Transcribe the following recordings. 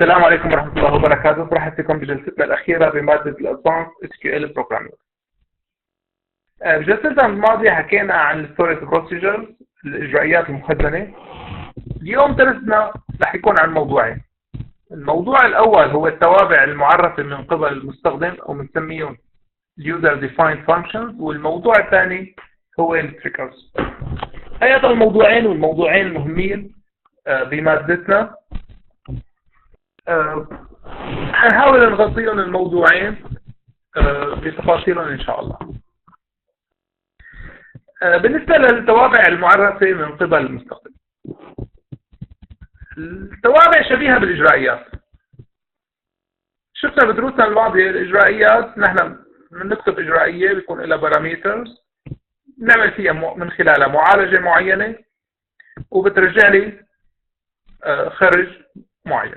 السلام عليكم ورحمة الله وبركاته. برحب فيكم بجلستنا الأخيرة بمادة الأدفانس SQL Programming. بجلستنا الماضية حكينا عن الستوريج بروسيجرز، الإجرائيات المخزنة. اليوم درسنا رح يكون عن موضوعين. الموضوع الأول هو التوابع المعرفة من قبل المستخدم أو بنسميهم User Defined Functions، والموضوع الثاني هو التريكرز. هيدا الموضوعين والموضوعين المهمين بمادتنا. هنحاول نغطيهم الموضوعين بتفاصيلهم إن شاء الله. بالنسبة للتوابع المعرفة من قبل المستخدم، التوابع شبيهة بالإجرائيات. شفنا بدروسنا الماضية الإجرائيات، نحن بنكتب إجرائية بيكون لها باراميترز نعمل فيها من خلالها معالجة معينة وبترجع لي خرج معين.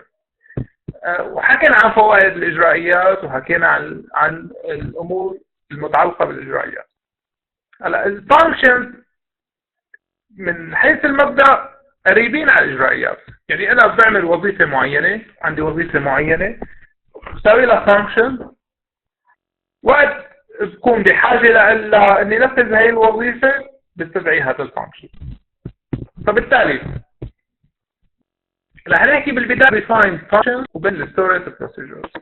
وحكينا عن فوائد الإجرائيات وحكينا عن الأمور المتعلقة بالإجرائيات. هلا الفانكشنز من حيث المبدأ قريبين على الإجرائيات. يعني أنا بعمل وظيفة معينة، عندي وظيفة معينة بسوي لها فانكشن، وقت بكون بحاجة لإني نفذ هاي الوظيفة بستدعي هذا الفانكشن. فبالتالي رح نحكي بالبداية define functions وبين storage procedures.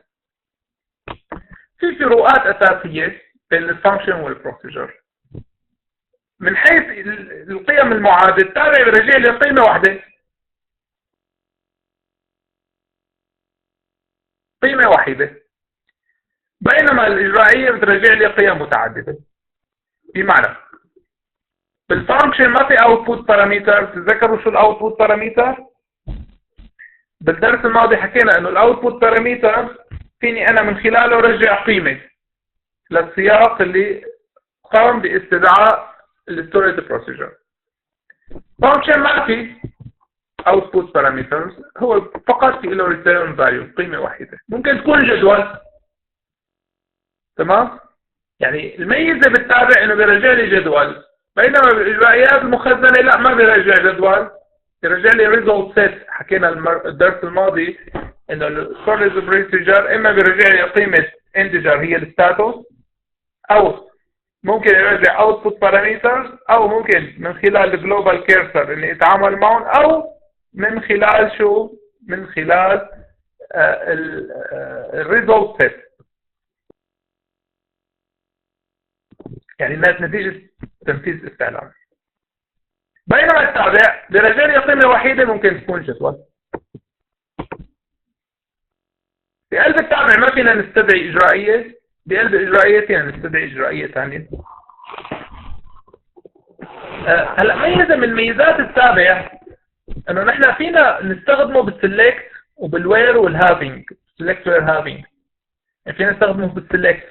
في فروقات أساسية بين الفانكشن والبروسيجر. من حيث القيم المعادة، التابع برجع لي قيمة واحدة، قيمة واحدة، بينما الإجرائية بترجع لي قيم متعددة. بمعنى بالفانكشن ما في output parameter. تتذكروا شو الاوتبوت باراميتر؟ بالدرس الماضي حكينا انه الاوتبوت باراميتر فيني انا من خلاله ارجع قيمة للسياق اللي قام باستدعاء الستوريج بروسيجر. فانكشن ما في output parameters، هو فقط في له return value، قيمة واحدة. ممكن تكون جدول، تمام؟ يعني الميزة بالتابع انه بيرجع لي جدول، بينما بالاجرائيات المخزنة لا، ما بيرجع جدول، بيرجع لي result set. حكينا الدرس الماضي انه الستوريج بروسيجر اما بيرجع لي قيمة integer هي الستاتوس، او ممكن يرجع output parameters، او ممكن من خلال الجلوبال كيرسر اللي يتعامل معهم، او من خلال شو؟ من خلال الريزولت سيت، يعني نتيجة تنفيذ استعلام. بينما التابع برجع لي قيمة وحيدة ممكن تكون جدول. في قلب التابع ما فينا نستدعي إجرائية، بقلب الإجرائية فينا نستدعي إجرائية ثانية. هلا ميزة من ميزات التابع انه نحن فينا نستخدمه بالسلكت وبالوير والهافينج. سلكت وير هافينج، يعني فينا نستخدمه بالسلكت.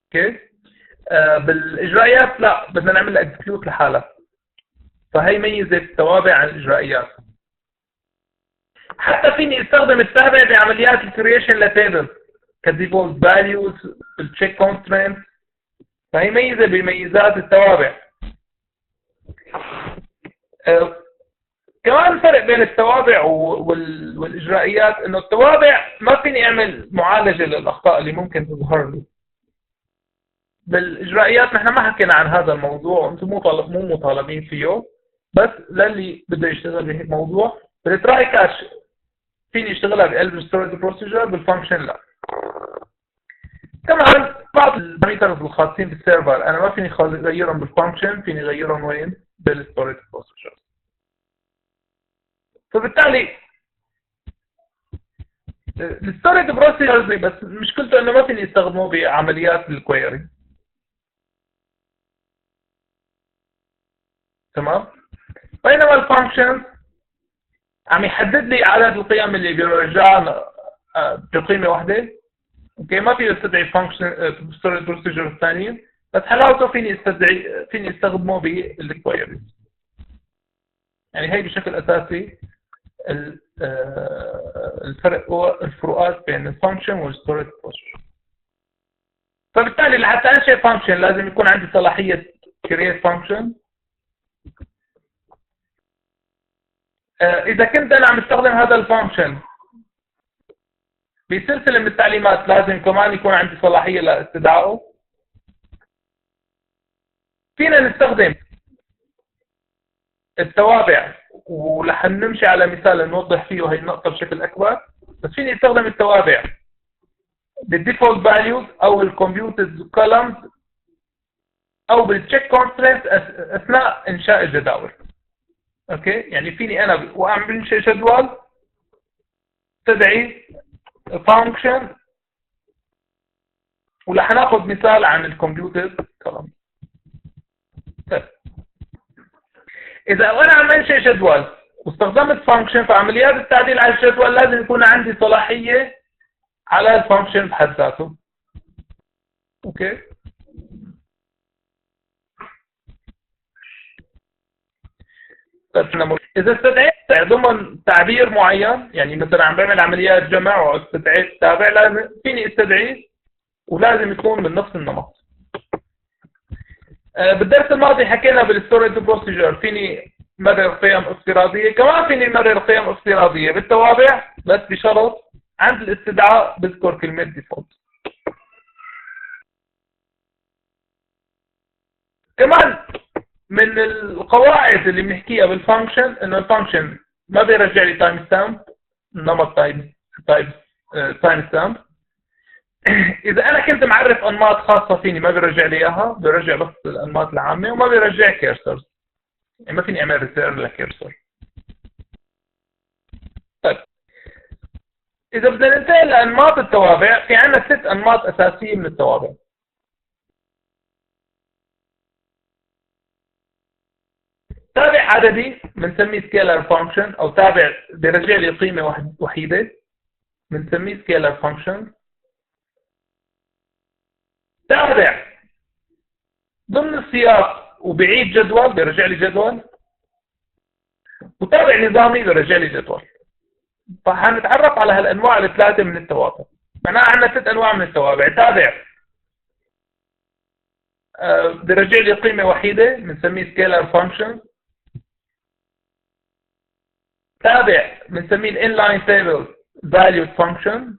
اوكي. بالاجرائيات لا، بدنا نعمل اكزكيوت لحالها. فهي ميزة التوابع عن الاجرائيات. حتى فيني استخدم التابع بعمليات الكرييشن لتيبل كديفولت فاليوز، التشيك كونسترينت. فهي ميزة بميزات التوابع. كمان الفرق بين التوابع والإجرائيات إنه التوابع ما فيني أعمل معالجة للأخطاء اللي ممكن تظهر لي. بالإجرائيات نحن ما حكينا عن هذا الموضوع، وأنتم مو مطالبين فيه، بس للي بده يشتغل بهذا الموضوع بالتراي كاتش فيني اشتغلها بقلب الستوريج بروسيجر، بالفانكشن لا. كمان بعض البارامترز الخاصين بالسيرفر أنا ما فيني أغيرهم بالفانكشن، فيني أغيرهم وين؟ بالستوريج بروسيجر. فبالتالي الستوريج بروسيجرز بس مشكلته انه ما فيني استخدمه بعمليات الكويري. تمام؟ بينما الفانكشنز عم يحدد لي عدد القيم اللي بيرجعها بقيمه واحده. اوكي، ما في يستدعي فانكشن ستوريج بروسيجر ثانيه، بس حلاوته فيني استخدمه بالكويري. يعني هي بشكل اساسي الفرق هو الفروقات بين الفانكشن والستوريج بروسيجر. فبالتالي لحتى انشئ فانكشن لازم يكون عندي صلاحيه create function. اذا كنت انا عم استخدم هذا الفانكشن بسلسلة من التعليمات لازم كمان يكون عندي صلاحية لاستدعائه. فينا نستخدم التوابع، ورح نمشي على مثال نوضح فيه هي النقطة بشكل أكبر. بس فيني استخدم التوابع بالديفولت فاليوز او الكمبيوتد كولمز او بالتشيك كونسترينت اثناء انشاء الجداول. اوكي، يعني فيني انا واعمل بنشئ جدول تدعي فانكشن، ورح ناخذ مثال عن الكمبيوتد كولمز. طيب، اذا انا عم انشئ جدول واستخدمت فانكشن، فعمليات التعديل على الجدول لازم يكون عندي صلاحيه على الفانكشن بحد ذاته. اوكي، اذا استدعيت ضمن تعبير معين، يعني مثلا عم بعمل عمليات جمع واستدعيت تابع، لازم فيني استدعيه ولازم يكون من نفس النمط. بالدرس الماضي حكينا بالستوريج بروسيجر فيني مرر قيم افتراضيه، كمان فيني مرر قيم افتراضيه بالتوابع، بس بشرط عند الاستدعاء بذكر كلمه ديفولت. كمان من القواعد اللي بنحكيها بالفانكشن انه الفانكشن ما بيرجع لي تايم ستامب، نمط تايم ستامب. اذا انا كنت معرف انماط خاصه فيني ما بيرجع لي اياها، بيرجع بس الانماط العامه، وما بيرجع كيرسرز، يعني ما فيني اعمل ريتيرن لكيرسر. طيب، اذا بدنا ننتقل لانماط التوابع، في عندنا 6 انماط اساسيه من التوابع. تابع عددي بنسميه سكيلر فانكشن، او تابع بيرجع لي قيمه وحيده بنسميه سكيلر فانكشن. تابع ضمن السياق وبعيد جدول بيرجع لي جدول، وتابع نظامي بيرجع لي جدول. فحنتعرف على هالانواع الثلاثه من التوابع. معناها عندنا 6 انواع من التوابع. تابع بيرجع لي قيمه وحيده بنسميه سكيلر فانكشن. تابع بنسميه الانلاين تيبل فاليود فانكشن،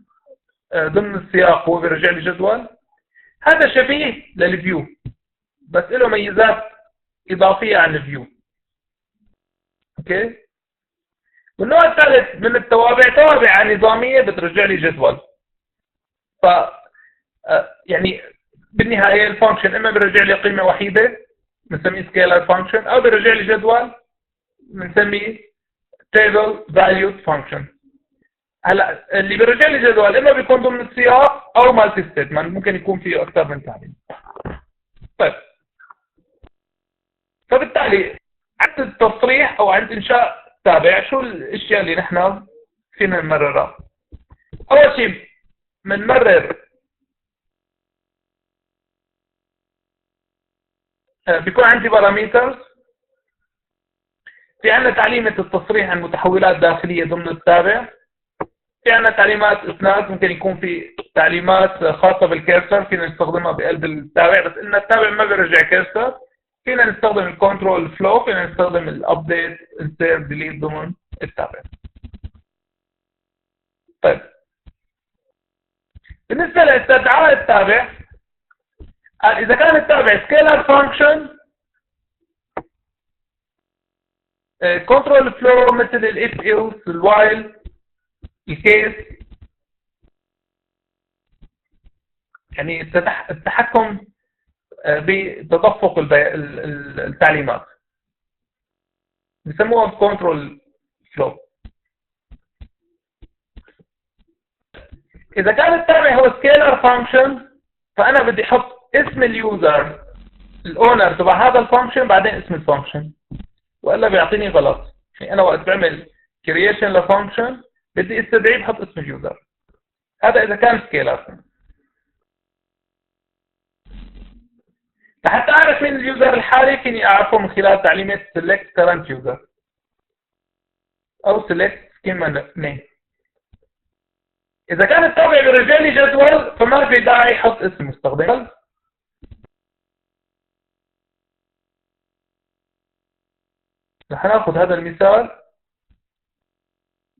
ضمن السياق هو بيرجع لي جدول. هذا شبيه للفيو بس له ميزات اضافيه عن الفيو. اوكي، والنوع الثالث من التوابع توابع نظاميه بترجع لي جدول. ف يعني بالنهايه الفانكشن اما بيرجع لي قيمه وحيده بنسميه سكيلر فانكشن، او بيرجع لي جدول بنسميه تيبل فاليود فانكشن. هلا اللي بيرجع لي جدول اما بيكون ضمن السياق او مالتي ستيتمنت، ممكن يكون فيه اكثر من تعليم. طيب، فبالتالي عند التصريح او عند انشاء تابع شو الاشياء اللي نحن فينا نمررها؟ اول شيء بنمرر بيكون عندي باراميترز. في عندنا تعليمة التصريح عن متحولات داخلية ضمن التابع. في عندنا تعليمات اسناد، ممكن يكون في تعليمات خاصة بالكيرسر فينا نستخدمها بقلب التابع، بس قلنا التابع ما بيرجع كيرسر. فينا نستخدم الكنترول فلو، فينا نستخدم الابديت انسيرت ديليت ضمن التابع. طيب، بالنسبة لاستدعاء التابع، إذا كان التابع سكيلر فانكشن كنترول فلو مثل الاف ايلس الوايل الكيس، يعني التحكم بتدفق التعليمات بسموها كنترول فلو. اذا كان التابع هو سكيلر فانكشن، فانا بدي احط اسم اليوزر الاونر تبع هذا الفانكشن بعدين اسم الفانكشن، والا بيعطيني غلط. يعني انا وقت بعمل كرييشن لفانكشن بدي استدعيه بحط اسم اليوزر. هذا اذا كان سكيلر. لحتى اعرف مين اليوزر الحالي فيني اعرفه من خلال تعليمات select current user او select schema name. اذا كان التابع بيرجع لي جدول فما في داعي احط اسم مستخدم. رح ناخذ هذا المثال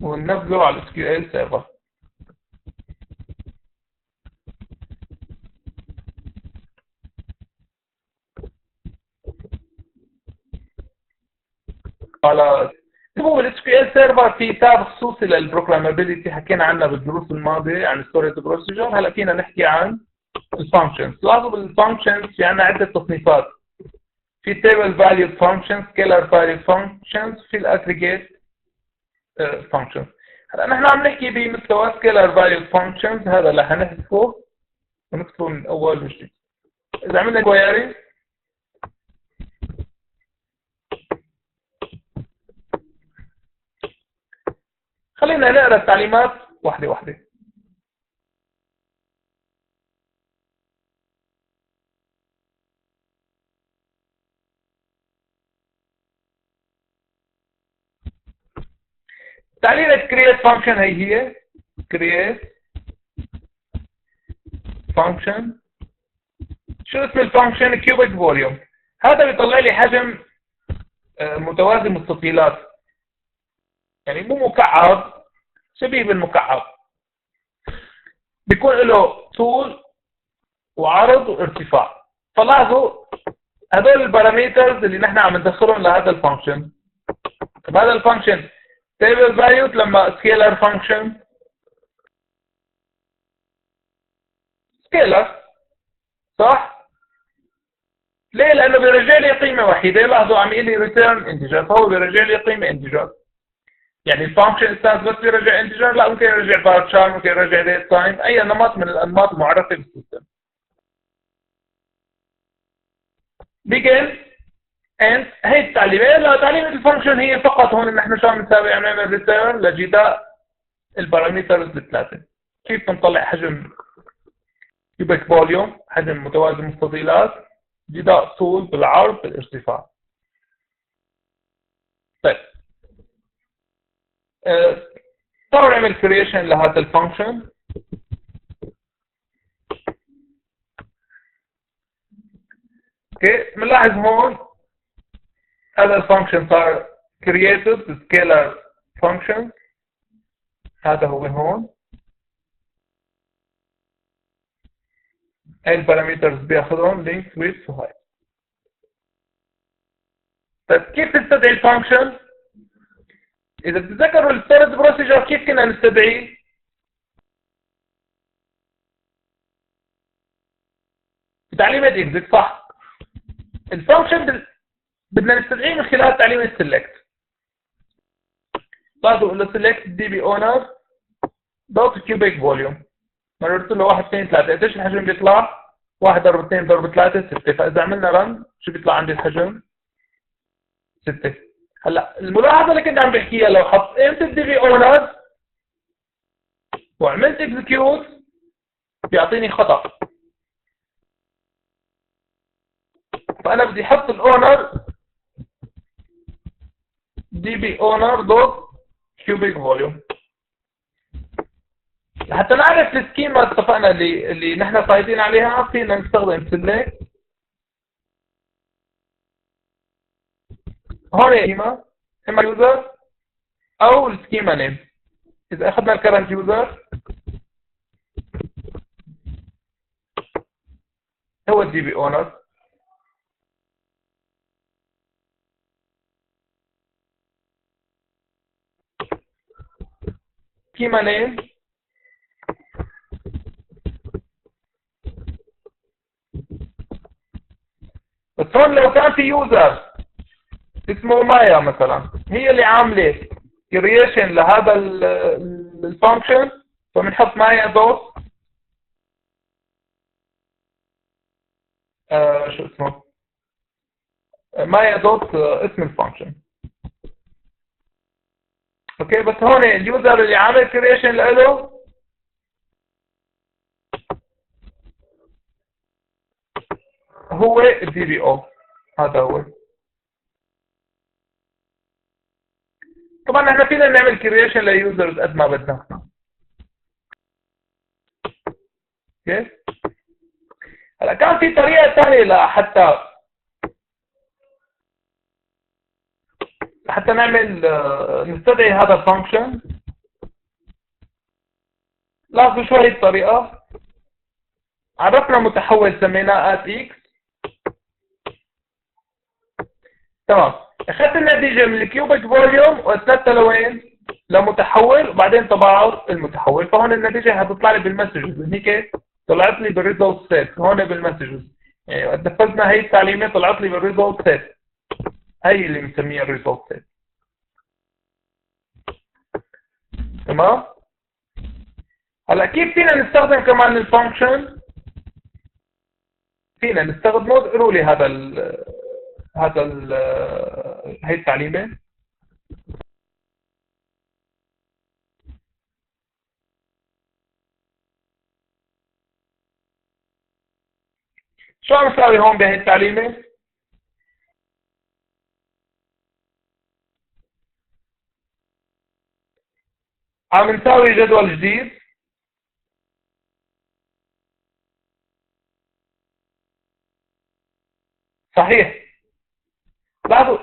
وننفذه على SQL سيرفر. على هو ال SQL سيرفر في تاب خصوصي للبروجرامابيلتي، حكينا عنها بالدروس الماضيه عن ستوريج بروسيجر. هلا فينا نحكي عن الفانكشنز. لاحظوا بالفانكشنز في عندنا عده تصنيفات، في table valued functions، scalar valued functions، في الاجريجيت functions. هلا نحن عم نحكي بمستوى scalar valued functions، هذا اللي حنحذفه ونكتبه من اول وجديد. اذا عملنا كويري خلينا نقرا التعليمات واحده واحده. تعليمة create function هي create function. شو اسم الفانكشن؟ cubic volume. هذا بيطلع لي حجم متوازي مستطيلات، يعني مو مكعب، شبيه بالمكعب. بيكون له طول وعرض وارتفاع. فلاحظوا هذول البارامترز اللي نحن عم ندخلهم لهذا الفانكشن. طب هذا الفانكشن table valued لما scalar function scalar صح؟ ليه؟ لأنه بيرجع لي قيمة وحيدة. لاحظوا عم يقول لي return integer، فهو بيرجع لي قيمة integer. يعني الفانكشن استاذ بس بيرجع integer؟ لا، ممكن يرجع varchar، ممكن يرجع date time، أي نمط من الأنماط المعرفة بالسيستم. begin end هي التعليمة. لا، تعليمة الفانكشن هي فقط هون نحن شو عم نساوي؟ عم نعمل return لجداء البارامترز الثلاثة. كيف بنطلع حجم cubic volume، حجم متوازي مستطيلات، جداء طول بالعرض بالارتفاع. طيب تعالوا نعمل creation لهذا الفانكشن. اوكي، بنلاحظ هون هذا الفانكشن صار created scalar function. هذا هو هون البارامترز بياخذهم length width وهاي. طيب كيف تستدعي الفانكشن؟ اذا بتتذكروا الستورج بروسيجر كيف كنا نستدعيه؟ بتعليمة exit صح. الفانكشن بدنا نستدعيه من خلال تعليمة select. لاحظوا له select db owner دوت cubic volume. مررت له 1 2 3. قديش الحجم بيطلع؟ 1 ضرب 2 ضرب 3 6. فاذا عملنا رن شو بيطلع عندي الحجم؟ 6. هلا الملاحظه اللي كنت عم بحكيها، لو حطيت الدي بي اونر وعملت اكزكيوت بيعطيني خطا. فانا بدي احط الاونر دي بي اونر دوت كيوبيك فوليوم حتى نعرف السكيما اتفقنا اللي نحن قايدين عليها. فينا نستخدم سيلكت هون اما يوزر او السكيما نيم. اذا اخذنا الكرنت يوزر هو الدي بي اونر، سكيما نيم بس هون لو كان في يوزر اسمه مايا مثلا هي اللي عامله كرييشن لهذا الفانكشن، فبنحط مايا دوت شو اسمه مايا دوت اسم الفانكشن. اوكي، بس هون اليوزر اللي عامل كرييشن له هو الدي بي او. هذا هو. طبعا احنا فينا نعمل كرييشن ليوزرز قد ما بدنا. اوكي، هلا كان في طريقه ثانيه لحتى نعمل نستدعي هذا الفانكشن. لاحظوا شو هي الطريقه. عرفنا متحول سميناه @x. تمام، اخذت النتيجة من الكيوبيك فوليوم واسندتها لوين؟ لمتحول وبعدين طبعت المتحول، فهون النتيجة هتطلع لي بالمسجز هيك، طلعت لي بالريزلت سيت هون بالمسجز. يعني وقت نفذنا هي التعليمة طلعت لي بالريزلت سيت، هي اللي بنسميها الريزلت سيت. تمام؟ هلا كيف فينا نستخدم كمان الفانكشن؟ فينا نستخدمه، اقروا لي هي التعليمة. شو عم نساوي هون بهي التعليمة؟ عم نساوي جدول جديد. صحيح. لاحظوا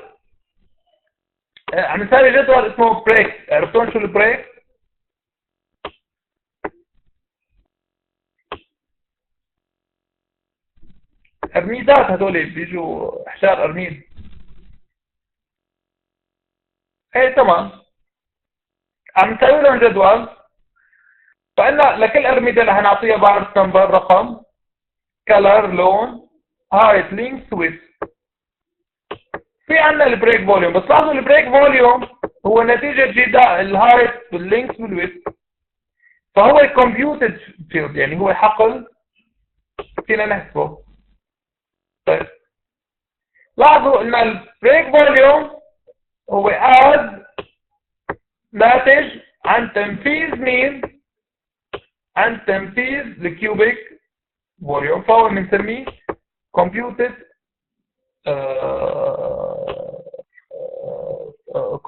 عم نساوي جدول اسمه بريك، عرفتون شو البريك؟ ارميدات، هذول بيجوا احشار ارميد. ايه تمام. عم نسوي لهم جدول، فقلنا لكل ارميده رح نعطيها بارت نمبر، رقم، كلر، لون، هايت، لينكس، ويدث. في عندنا البريك فوليوم، بس لاحظوا البريك فوليوم هو نتيجه جداء الهايت واللينكس والويدث، فهو كومبيوتد فيلد، يعني هو حقل فينا نحسبه. طيب لاحظوا ان البريك فوليوم هو ناتج عن تنفيذ مين؟ عن تنفيذ الكيوبيك فوليوم، فهو بنسميه computed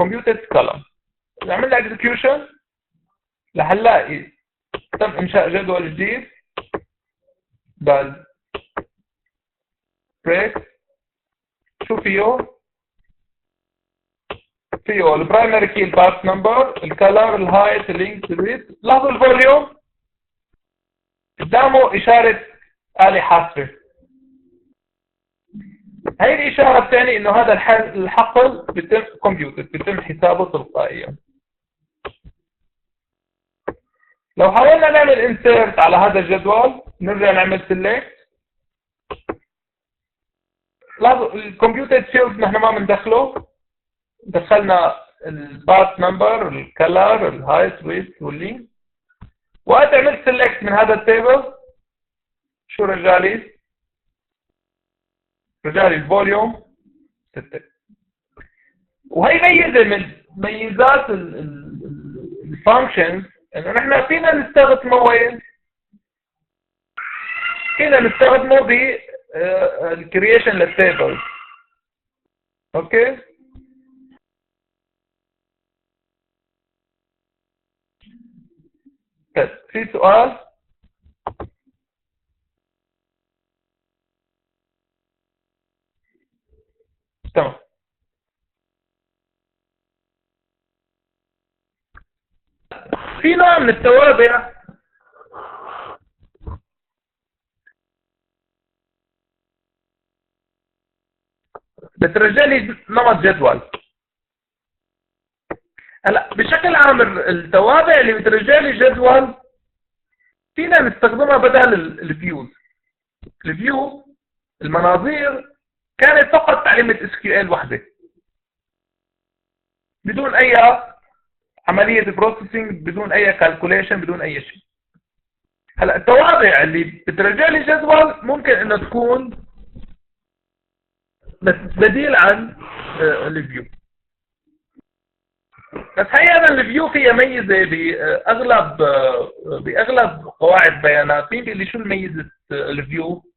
computed column. عملنا execution لهنلاقي تم انشاء جدول جديد بال break. شو فيه البرايمري كي، البارت نمبر، الكلر، الهايت، اللينك، الويدث. لاحظوا الفوليوم قدامه اشاره آلة حاسبة. هي الاشاره الثانيه انه هذا الحقل بيتم كمبيوتر، بيتم حسابه تلقائيا. لو حاولنا نعمل انسيرت على هذا الجدول، نرجع نعمل سيلكت، لاحظوا الكمبيوتر فيلد نحن ما بندخله، دخلنا البارت نمبر، الكلر، الهايت، ويدث، واللينك. وقت عملت سيلكت من هذا التيبل، شو رجع لي؟ رجع لي الفوليوم 6. وهي ميزه من ميزات الفانكشنز، انه نحن فينا نستخدمه وين؟ فينا نستخدمه بالكرييشن للتيبل. اوكي؟ طيب في سؤال؟ تمام. في نوع من التوابع بترجع لي نمط جدول. هلا بشكل عام التوابع اللي بترجع لي جدول فينا نستخدمها بدل الفيوز. الفيو المناظير كانت فقط تعليمة SQL وحده بدون اي عملية بروسيسنج، بدون اي كالكوليشن، بدون اي شيء. هلا التوابع اللي بترجع لي جدول ممكن انها تكون بديل عن الفيو. بس حقيقة الفيو فيها ميزة بأغلب قواعد بيانات. مين بيقول لي شو الميزة الفيو؟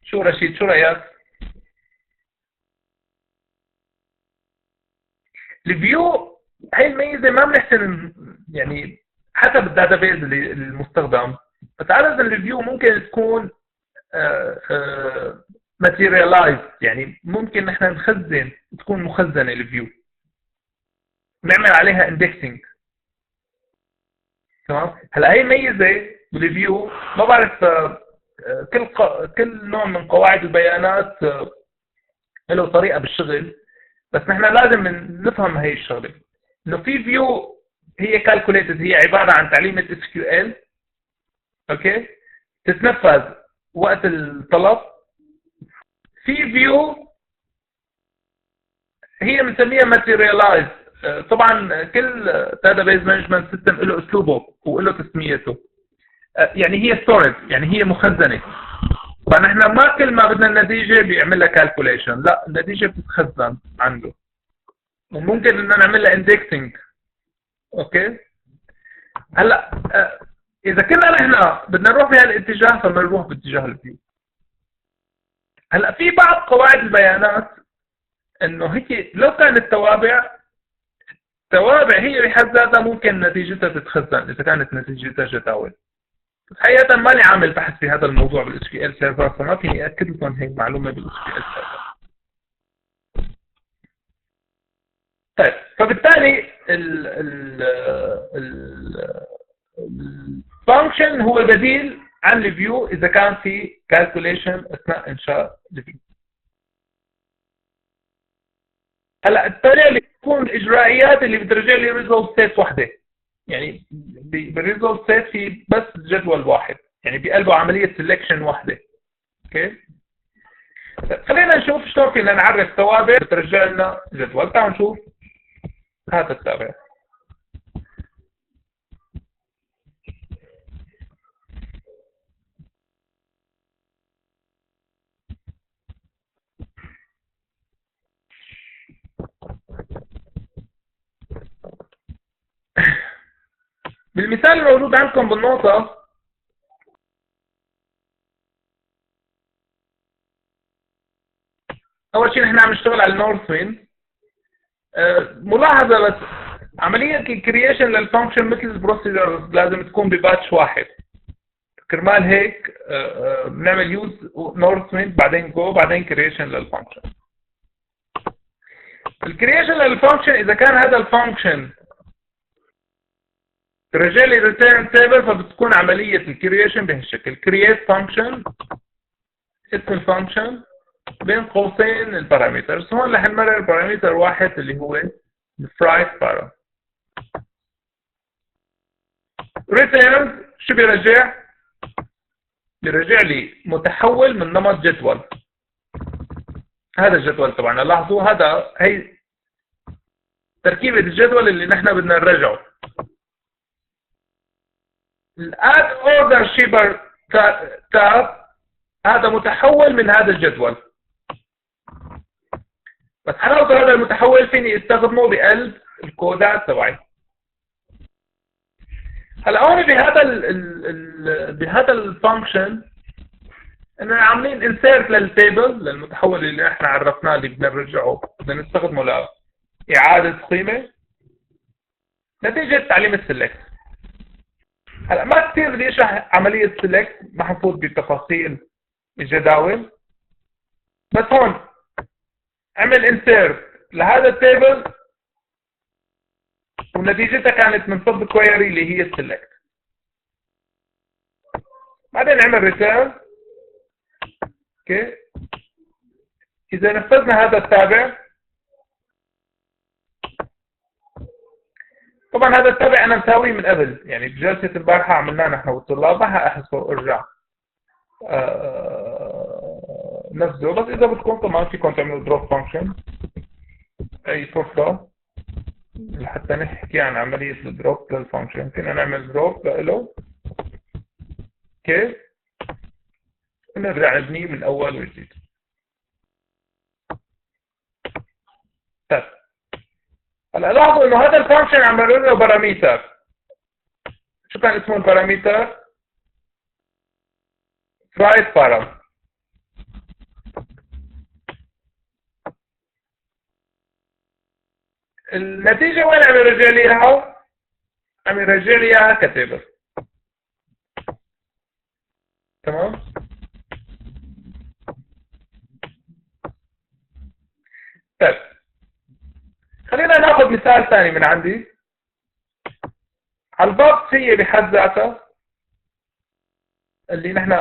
شو رشيد، شو رأيك؟ الفيو هي الميزة ما بنحسن يعني حسب الداتابيز المستخدم، بس عادة الفيو ممكن تكون ماتيريالايز، يعني ممكن نحن نخزن، تكون مخزنة الفيو، نعمل عليها اندكسنج. تمام. هلا هي ميزة بالفيو، ما بعرف كل نوع من قواعد البيانات له طريقه بالشغل، بس نحن لازم نفهم هي الشغله، انه في فيو هي كالكوليتد، هي عباره عن تعليمه اس كيو ال، اوكي، تتنفذ وقت الطلب. في فيو هي بنسميها ماتيريالايز. طبعا كل داتابيز مانجمنت سيستم له اسلوبه وله تسميته. يعني هي ستورج، يعني هي مخزنه. فنحن ما كل ما بدنا النتيجه بيعمل لها كالكوليشن، لا، النتيجه بتتخزن عنده، وممكن ان نعمل لها اندكسنج. اوكي، هلا اذا كنا نحن بدنا نروح بهالاتجاه فبنروح باتجاه الفيو. هلا في بعض قواعد البيانات انه هيك لو كانت توابع هي بحد ذاتها ممكن نتيجتها تتخزن اذا كانت نتيجتها جداول. حقيقة ماني عامل بحث في هذا الموضوع بالاس كيو ال سيرفر، فما فيني اكد لكم هي المعلومة بالاس كيو ال سيرفر. طيب، فبالتالي الفانكشن هو بديل عن الفيو اذا كان في كالكوليشن اثناء انشاء الفيو. هلا الطريقه اللي بتكون الاجرائيات اللي بترجع لي ريزولت ستيت وحده، يعني بالريزولت ستيت في بس جدول واحد، يعني بقلبه عمليه سelection وحده. اوكي، خلينا نشوف شلون فينا نعرف توابع بترجع لنا جدول. تعالوا نشوف هذا التابع. بالمثال الموجود عندكم بالنقطة، أول شيء نحن عم نشتغل على النورث ويند. ملاحظة بس، عملية الكرييشن للفانكشن مثل البروسيجر لازم تكون بباتش واحد. كرمال هيك بنعمل يوز نورث ويند، بعدين جو، بعدين كرييشن للفانكشن. الكرييشن للفانكشن إذا كان هذا الفانكشن ترجع لي ريتيرن تيبل، فبتكون عملية الكرييشن بهالشكل: كرييت فانكشن، اسم الفانكشن بين قوسين البارامترز. هون رح نمرر بارامتر واحد اللي هو الفرايت بارا. ريتيرن شو بيرجع؟ بيرجع لي متحول من نمط جدول. هذا الجدول طبعا لاحظوا، هي تركيبة الجدول اللي نحن بدنا نرجعه. الاد اوردر شيبر تاب هذا متحول من هذا الجدول، بس حلاوة هذا المتحول فيني استخدمه بقلب الكودات تبعي. هلا هون بهذا الفانكشن انه عاملين انسيرت للتيبل، للمتحول اللي احنا عرفناه اللي بدنا نرجعه، بدنا نستخدمه لإعادة قيمة نتيجة تعليم السلكت. هلا ما كثير بدي اشرح عملية السلكت، ما حنفوت بتفاصيل الجداول، بس هون عمل انسيرت لهذا التيبل ونتيجتها كانت من سب كويري اللي هي السلكت. بعدين عمل ريتيرن. اوكي، اذا نفذنا هذا التابع، طبعا هذا التابع انا مساويه من قبل، يعني بجلسه البارحه عملناه نحن والطلاب، ما حاحسه ارجع نفذه. بس اذا بدكم طبعا فيكم تعملوا دروب فانكشن، اي فرصه لحتى نحكي عن عمليه الدروب للفانكشن. فينا نعمل دروب له. اوكي، ونرجع نبنيه من اول وجديد. طيب، هلا لاحظوا انه هذا الفانكشن عم مرر له بارامتر. شو كان اسمه البارامتر؟ رايت بارام. النتيجة وين عم يرجع لي اياها؟ عم يرجع لي اياها كتيبل. تمام؟ طيب، خلينا ناخذ مثال ثاني من عندي. على البوكس هي بحد ذاتها اللي نحن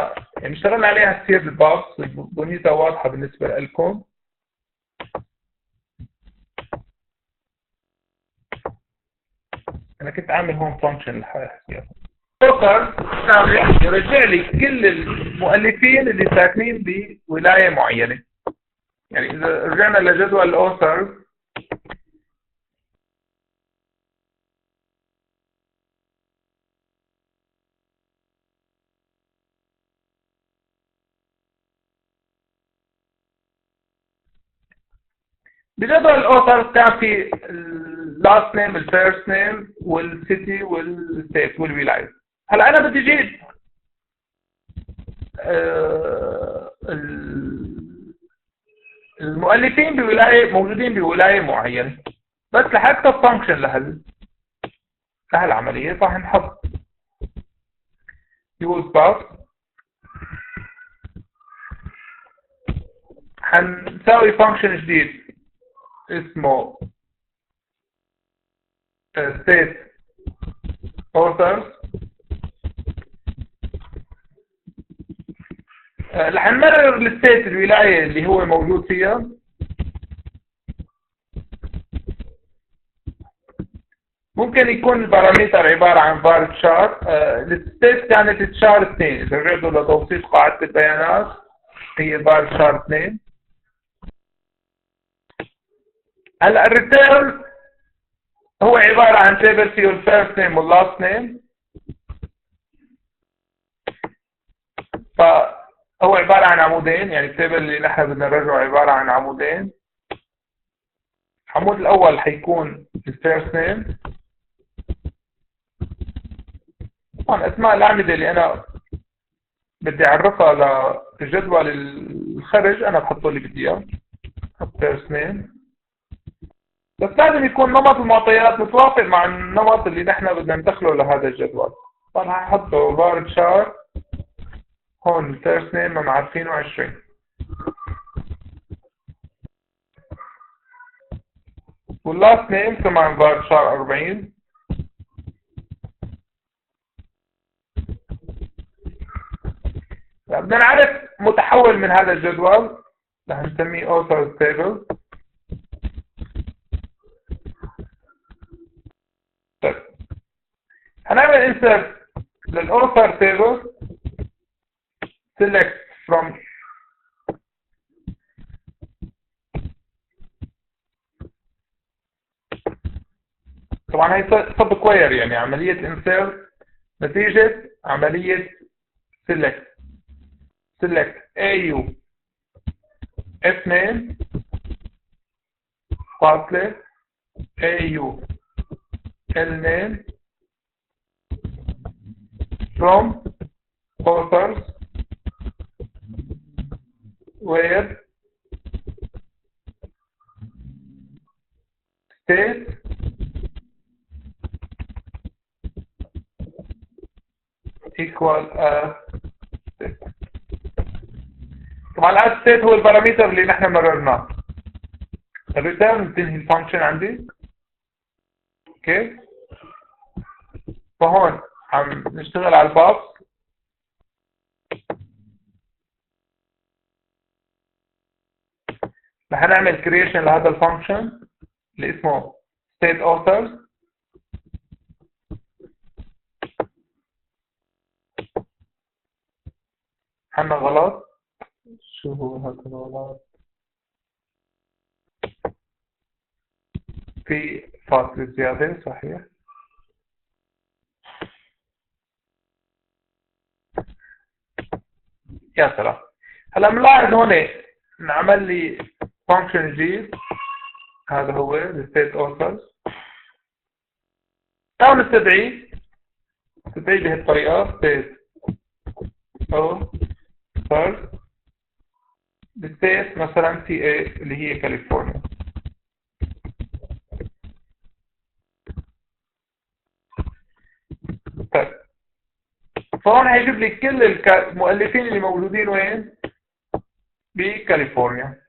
يعني اشتغلنا عليها كثير بالباص، بنيتها واضحة بالنسبة لكم. أنا كنت عامل هون فانكشن للحياة. يرجع لي كل المؤلفين اللي ساكنين بولاية معينة. يعني إذا رجعنا لجدول الأوثر، بجدول الأوثر كان في اللاست نيم، الفيرست نيم، والسيتي والستيت والولاية. هلا أنا بدي أجيب المؤلفين بولاية، موجودين بولاية معينة، بس لحتى الفانكشن لهالعملية راح نحط يوز باث. حنساوي فانكشن جديد اسمه state authors. رح نمرر الستيت، الولاية اللي هو موجود فيها. ممكن يكون البارامتر عبارة عن var char. الستيت كانت char 2، إذا رجعتوا لتوصيف قاعدة البيانات هي var char 2. هلا الريتيرن هو عبارة عن تيبل فيه الفيرست نيم واللاست نيم، فهو عبارة عن عمودين. يعني التيبل اللي نحن بدنا نرجعه عبارة عن عمودين. العمود الأول حيكون الفيرست نيم. طبعا أسماء الأعمدة اللي أنا بدي أعرفها لجدول الخرج أنا بحطه اللي بدي إياه، فيرست نيم. بس لازم يكون نمط المعطيات متوافق مع النمط اللي نحن بدنا ندخله لهذا الجدول. طبعا هحطه var char هون الفيرست نيم عارفينه 20، واللاست نيم كمان var char 40. بدنا نعرف متحول من هذا الجدول، رح نسميه authors table. طيب هنعمل insert للauthor table. select from طبعا هي sub query، يعني عملية insert نتيجة عملية select AU F name فاصلة AU L name from authors where state equal state. طبعا الاد state هو البارامتر اللي نحن مررناه. الريتيرن بتنهي الفانكشن عندي. اوكي، فهون عم نشتغل على الباص. رح نعمل creation لهذا الفانكشن اللي اسمه state authors. عنا غلط. شو هو هذا الغلط؟ في فاصلة زيادة، صحيح. يا سلام. هلا بنلاحظ هون انعمل لي فانكشن جديد، هذا هو الستيت authors. تعالوا نستدعيه بهالطريقة state authors بالستيت مثلا CA اللي هي كاليفورنيا. طيب فهون هيجيب لي كل المؤلفين اللي موجودين وين؟ بكاليفورنيا.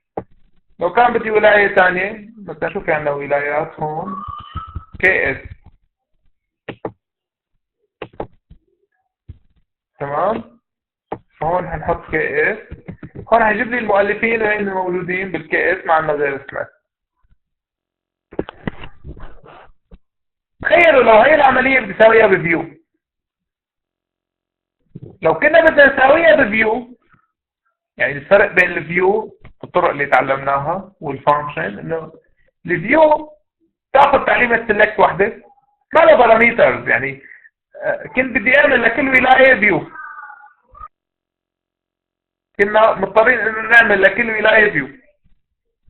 لو كان بدي ولاية ثانية، مثلا شوف عندنا ولايات هون KS. تمام. هون هنحط كي اس. هون هيجيب لي المؤلفين اللي موجودين بالكي اس مع غير سميث. تخيلوا لو هي العملية بدي اساويها بفيو. لو كنا بدنا نساويها بفيو، يعني الفرق بين الفيو الطرق اللي تعلمناها والفانكشن انه الفيو تاخذ تعليمة سيلكت وحده ما له باراميترز، يعني كنت بدي اعمل لكل ولاية فيو، كنا مضطرين انه نعمل لكل ولاية فيو.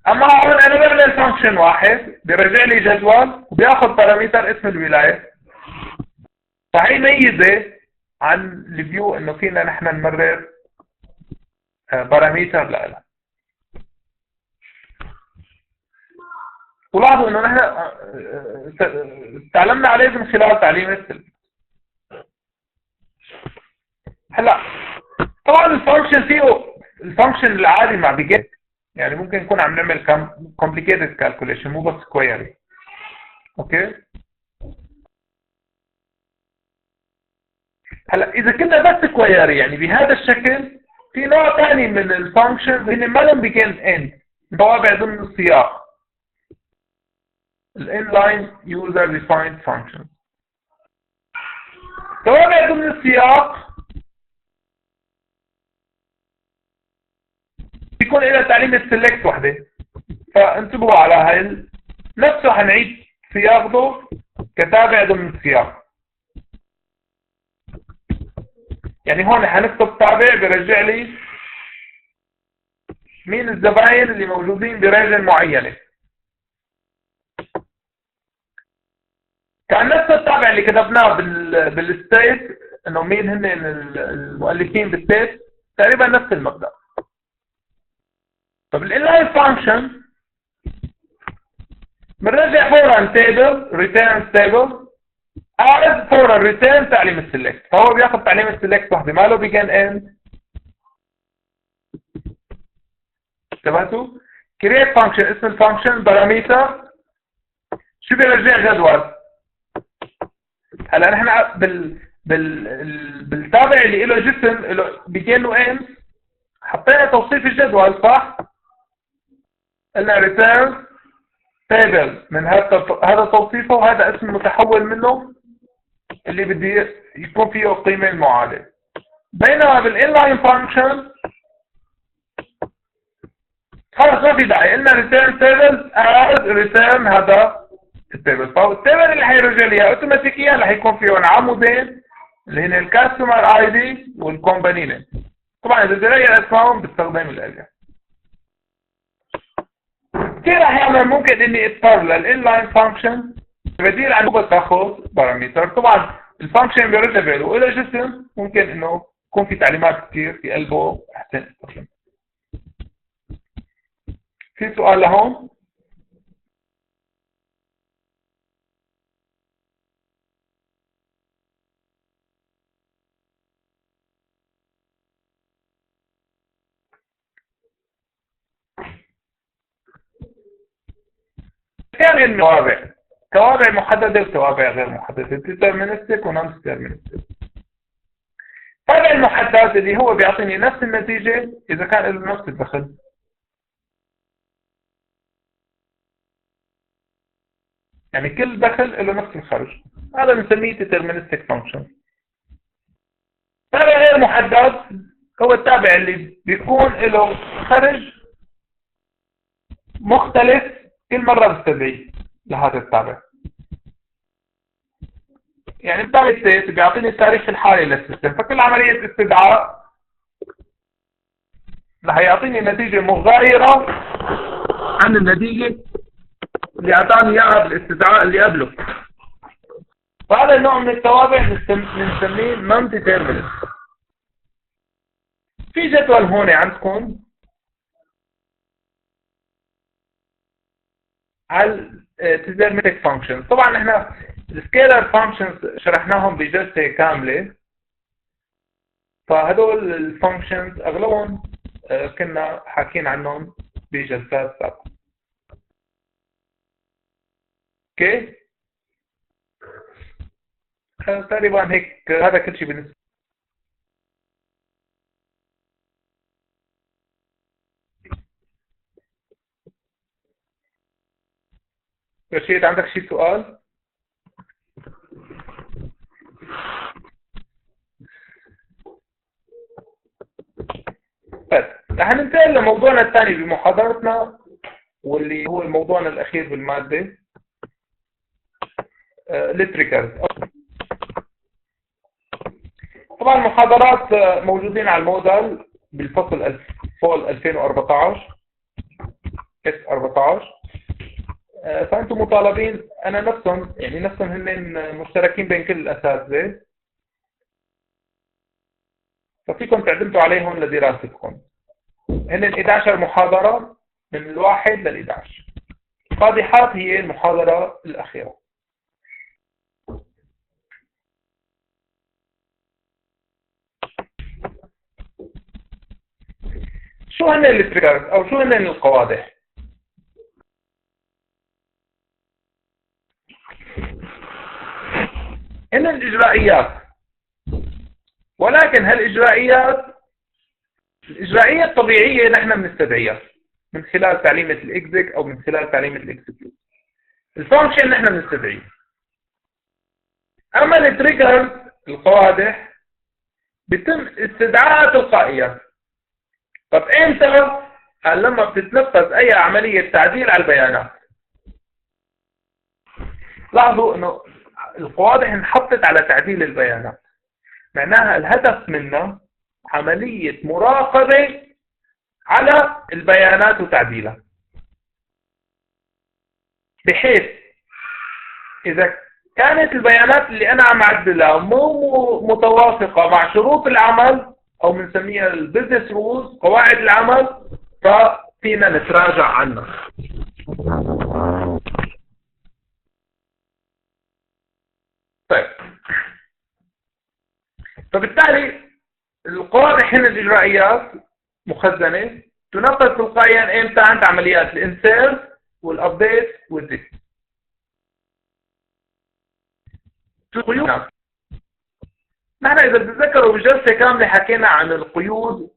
اما هون انا بعمل فانكشن واحد بيرجع لي جدول وبياخذ باراميتر اسم الولاية. فهي ميزة عن الفيو انه فينا نحن نمرر باراميتر لها. ولاحظوا انه نحن تعلمنا عليه من خلال تعليم السلك. هلا طبعا الفانكشن فيه الفانكشن العادي مع بيجيت، يعني ممكن نكون عم نعمل complicated calculation مو بس query. اوكي هلا اذا كنا بس query يعني بهذا الشكل، في نوع ثاني من الفانكشن اللي ما لهم begin end، توابع ضمن السياق، الانلاين user defined function. توابع ضمن السياق بيكون لها تعليمة select وحده، فانتبهوا على هاي نفسه حنعيد سياقه كتابع ضمن السياق. يعني هون حنكتب تابع بيرجع لي مين الزباين اللي موجودين بريجن معينة. كان نفس التابع اللي كتبناه بالستيت انه مين هن المؤلفين بالستيت، تقريبا نفس المبدأ. فبالانلاين فانكشن بنرجع فورا تيبل ريتيرن تيبل as فورا ريتيرن تعليم السلكت، فهو بياخذ تعليم السلكت وحده ما له بيجن اند. انتبهتوا؟ كريت فانكشن اسم الفانكشن باراميتر شو بيرجع جدول. هلا نحن بالتابع اللي له جسم له بيجن واند حطينا توصيف الجدول صح؟ قلنا ريتيرن تيبل من هذا توصيفه وهذا اسم متحول منه اللي بدي يكون فيه القيمة المعادلة. بينما بالانلاين فانكشن خلص ما في داعي، قلنا ريتيرن تيبل از ريتيرن هذا التيبل، فالتيبل اللي حيرجع لي اوتوماتيكيا رح يكون فيه عمودين اللي هن الكاستمر اي دي والكومباني نيم. طبعا اذا بدي اغير اسمائهم بستخدم الارجع. كثير احيانا ممكن اني اضطر للانلاين فانكشن بديل عن بس اخذ باراميتر. طبعا الفانكشن بيرجع له والى جسم ممكن انه يكون في تعليمات كثير في قلبه احسن استخدام. في سؤال لهون؟ كان توابع محددة وتوابع غير محددة، deterministic و non-deterministic. التابع المحدد اللي هو بيعطيني نفس النتيجة إذا كان له نفس الدخل. يعني كل دخل له نفس الخرج، هذا بنسميه deterministic function. التابع غير محدد هو التابع اللي بيكون له خرج مختلف كل مرة بستدعي لهذا التابع. يعني التابع السيت بيعطيني التاريخ الحالي للسيستم، فكل عملية استدعاء رح يعطيني نتيجة مغايرة عن النتيجة اللي اعطاني اياها بالاستدعاء اللي قبله. فهذا النوع من التوابع بنسميه non determinist. في جدول هون عندكم على deterministic functions. طبعا احنا السكيلر functions شرحناهم بجلسة كاملة، فهدول الفانكشنز اغلبهم كنا حاكين عنهم بجلسات سابقة. اوكي تقريبا هيك هذا كل شيء بالنسبة رشيد عندك شي سؤال؟ طيب رح ننتقل لموضوعنا الثاني بمحاضرتنا، واللي هو موضوعنا الأخير بالمادة، التريجرز. طبعا المحاضرات موجودين على الموديل بالفصل فول 2014 S14. فأنتم مطالبين، أنا نفسهم يعني نفسهم هن مشتركين بين كل الأساتذة، ففيكم تعتمدوا عليهم لدراستكم. هن 11 محاضرة من الواحد لل11. القادحات هي المحاضرة الأخيرة. شو هن التريجرز أو شو هن القوادح؟ هن الإجرائيات، ولكن هالإجرائيات الإجرائية الطبيعية نحن بنستدعيها من خلال تعليمة الإكزيك أو من خلال تعليمة الإكسكيوت. الفانكشن نحن بنستدعيه. أما التريجرز القوادح بيتم استدعاء تلقائيا. طب إمتى؟ لما بتتنفذ أي عملية تعديل على البيانات. لاحظوا إنه القوادح انحطت على تعديل البيانات، معناها الهدف منها عملية مراقبة على البيانات وتعديلها، بحيث إذا كانت البيانات اللي أنا عم أعدلها مو متوافقة مع شروط العمل أو بنسميها البزنس رولز، قواعد العمل، ففينا نتراجع عنها. طيب، فبالتالي القوادح هنا الإجرائيات مخزنة تنفذ تلقائيا امتى؟ عند عمليات الانسيرت والابديت والديت. القيود، نحن اذا بتتذكروا بجلسة كاملة حكينا عن القيود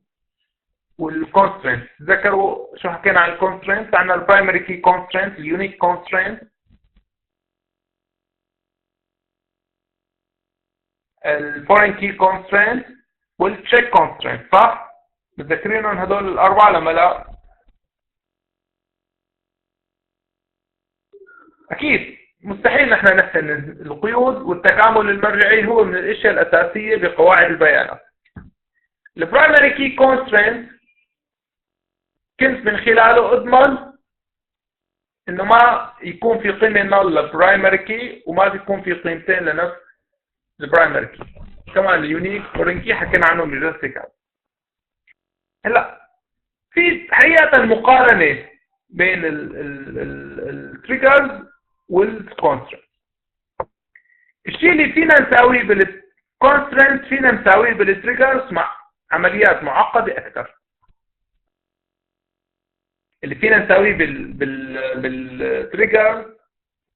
والكونسترينت. تذكروا شو حكينا عن الكونسترينت؟ عندنا البرايمري كي كونسترينت، اليونيك كونسترينت، الفورين كي كونسترينت، والتشيك كونسترينت، صح؟ متذكرينهم هدول الأربعة لما لا؟ أكيد مستحيل نحن نحسن القيود، والتكامل المرجعي هو من الأشياء الأساسية بقواعد البيانات. البرايمري كي كونسترينت كنت من خلاله أضمن إنه ما يكون في قيمة نل للبرايمري كي وما بيكون في قيمتين لنفس البرايمري كي. كمان اليونيك فورين كي حكينا عنهم بجلسة كاملة. هلا في حقيقة مقارنة بين التريجرز والكونسترينت. الشيء اللي فينا نساويه بالكونسترينت فينا نساويه بالتريجرز مع عمليات معقدة أكثر. اللي فينا نساويه بالتريجرز